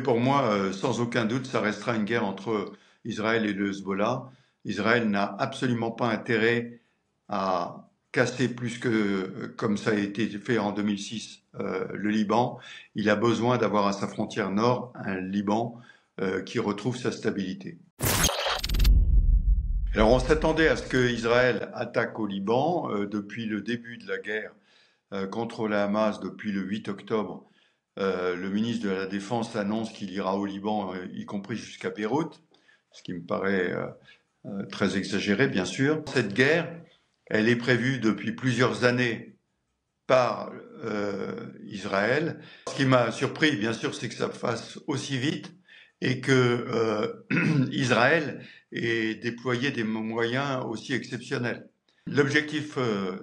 Pour moi, sans aucun doute, ça restera une guerre entre Israël et le Hezbollah. Israël n'a absolument pas intérêt à casser plus que, comme ça a été fait en 2006, le Liban. Il a besoin d'avoir à sa frontière nord un Liban qui retrouve sa stabilité. Alors on s'attendait à ce que Israël attaque au Liban depuis le début de la guerre contre la Hamas, depuis le 8 octobre. Le ministre de la Défense annonce qu'il ira au Liban, y compris jusqu'à Beyrouth, ce qui me paraît très exagéré, bien sûr. Cette guerre, elle est prévue depuis plusieurs années par Israël. Ce qui m'a surpris, bien sûr, c'est que ça fasse aussi vite et que Israël ait déployé des moyens aussi exceptionnels. L'objectif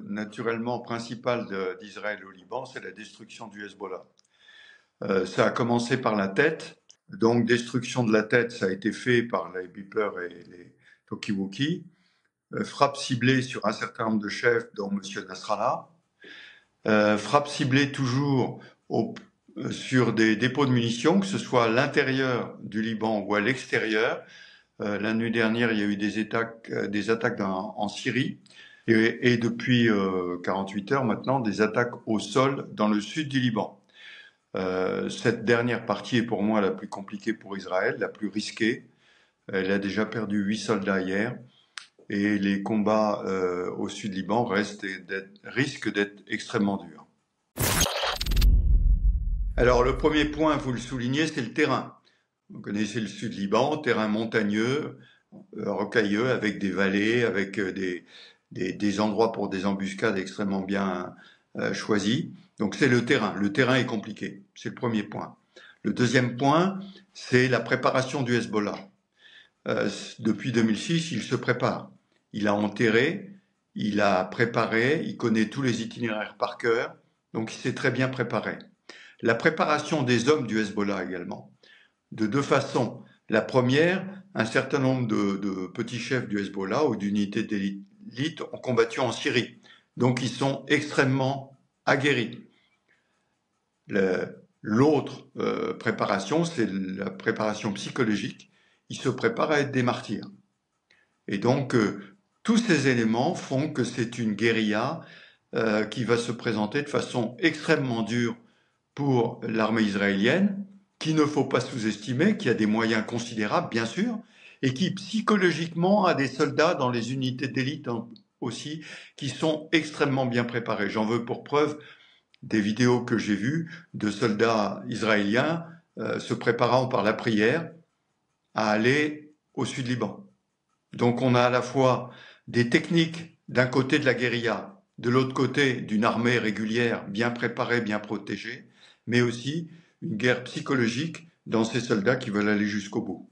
naturellement principal d'Israël au Liban, c'est la destruction du Hezbollah. Ça a commencé par la tête. Donc, destruction de la tête, ça a été fait par les beepers et les talkie-walkie. Frappe ciblée sur un certain nombre de chefs, dont M. Nasrallah. Frappe ciblée toujours sur des dépôts de munitions, que ce soit à l'intérieur du Liban ou à l'extérieur. La nuit dernière, il y a eu des attaques en Syrie. Et depuis 48 heures maintenant, des attaques au sol dans le sud du Liban. Cette dernière partie est pour moi la plus compliquée pour Israël, la plus risquée. Elle a déjà perdu 8 soldats hier et les combats au sud Liban risquent d'être extrêmement durs. Alors le premier point, vous le soulignez, c'est le terrain. Vous connaissez le sud Liban, terrain montagneux, rocailleux, avec des vallées, avec des endroits pour des embuscades extrêmement bien choisis. Donc c'est le terrain. Le terrain est compliqué. C'est le premier point. Le deuxième point, c'est la préparation du Hezbollah. Depuis 2006, il se prépare. Il a enterré, il a préparé, il connaît tous les itinéraires par cœur, donc il s'est très bien préparé. La préparation des hommes du Hezbollah également, de deux façons. La première, un certain nombre de petits chefs du Hezbollah ou d'unités d'élite ont combattu en Syrie, donc ils sont extrêmement aguerris. L'autre préparation, c'est la préparation psychologique. Ils se préparent à être des martyrs. Et donc, tous ces éléments font que c'est une guérilla qui va se présenter de façon extrêmement dure pour l'armée israélienne, qu'il ne faut pas sous-estimer, qui a des moyens considérables, bien sûr, et qui psychologiquement a des soldats dans les unités d'élite aussi, qui sont extrêmement bien préparés. J'en veux pour preuve des vidéos que j'ai vues de soldats israéliens se préparant par la prière à aller au sud Liban. Donc on a à la fois des techniques d'un côté de la guérilla, de l'autre côté d'une armée régulière bien préparée, bien protégée, mais aussi une guerre psychologique dans ces soldats qui veulent aller jusqu'au bout.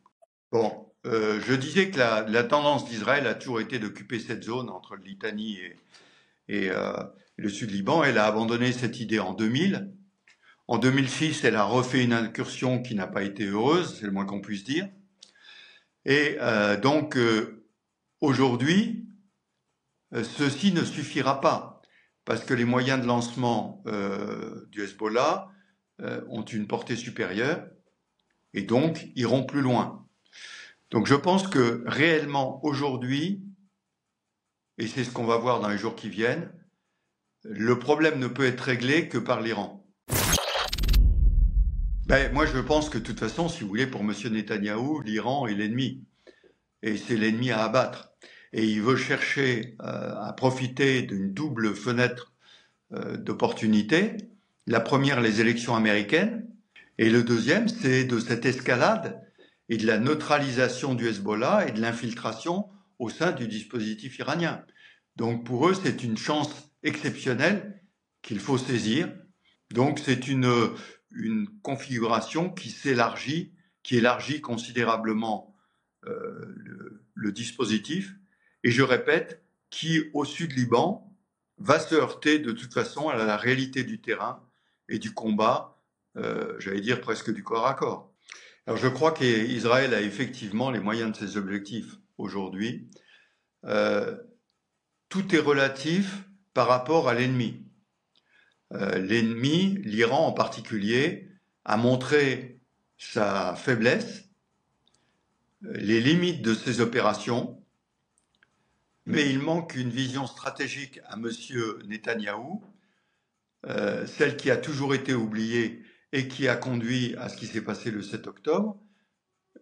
Bon, je disais que la tendance d'Israël a toujours été d'occuper cette zone entre le Litanie et le sud Liban. Elle a abandonné cette idée en 2000. En 2006, elle a refait une incursion qui n'a pas été heureuse, c'est le moins qu'on puisse dire. Et donc, aujourd'hui, ceci ne suffira pas, parce que les moyens de lancement du Hezbollah ont une portée supérieure, et donc iront plus loin. Donc je pense que réellement, aujourd'hui, et c'est ce qu'on va voir dans les jours qui viennent, le problème ne peut être réglé que par l'Iran. Moi, je pense que de toute façon, si vous voulez, pour M. Netanyahou, l'Iran est l'ennemi. Et c'est l'ennemi à abattre. Et il veut chercher à profiter d'une double fenêtre d'opportunité. La première, les élections américaines. Et le deuxième, c'est de cette escalade et de la neutralisation du Hezbollah et de l'infiltration au sein du dispositif iranien. Donc pour eux, c'est une chance exceptionnelle qu'il faut saisir. Donc c'est une configuration qui s'élargit, qui élargit considérablement le dispositif, et je répète, qui au sud Liban va se heurter de toute façon à la réalité du terrain et du combat, j'allais dire presque du corps à corps. Alors je crois qu'Israël a effectivement les moyens de ses objectifs aujourd'hui. Tout est relatif par rapport à l'ennemi. L'ennemi, l'Iran en particulier, a montré sa faiblesse, les limites de ses opérations, mais il manque une vision stratégique à M. Netanyahou, celle qui a toujours été oubliée et qui a conduit à ce qui s'est passé le 7 octobre.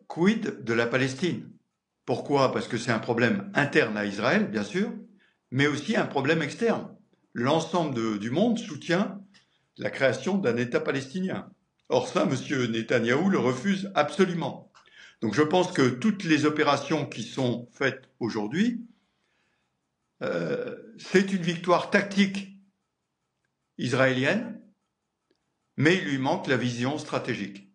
Quid de la Palestine? Pourquoi? Parce que c'est un problème interne à Israël, bien sûr, mais aussi un problème externe. L'ensemble du monde soutient la création d'un État palestinien. Or ça, M. Netanyahou le refuse absolument. Donc je pense que toutes les opérations qui sont faites aujourd'hui, c'est une victoire tactique israélienne, mais il lui manque la vision stratégique.